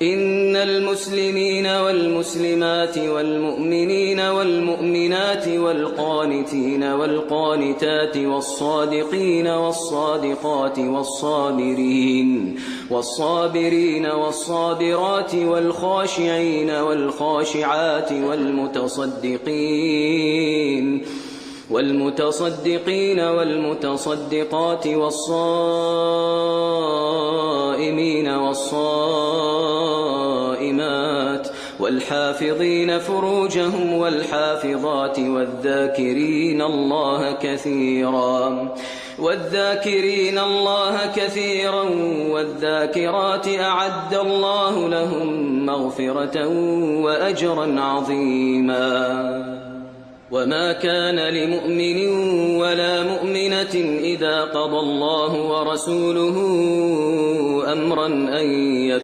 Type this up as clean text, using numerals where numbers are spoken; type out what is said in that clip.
إن المسلمين والمسلمات والمؤمنين والمؤمنات والقانتين والقانتات والصادقين والصادقات والصابرين والصابرات والخاشعين والخاشعات والمتصدقين والمتصدقات والصائمين والصائمات والحافظين فروجهم والحافظات والذاكرين الله كثيرا والذاكرات أعد الله لهم مغفرة وأجرا عظيما. وما كان لمؤمن ولا مؤمنة إذا قضى الله ورسوله أمرا أن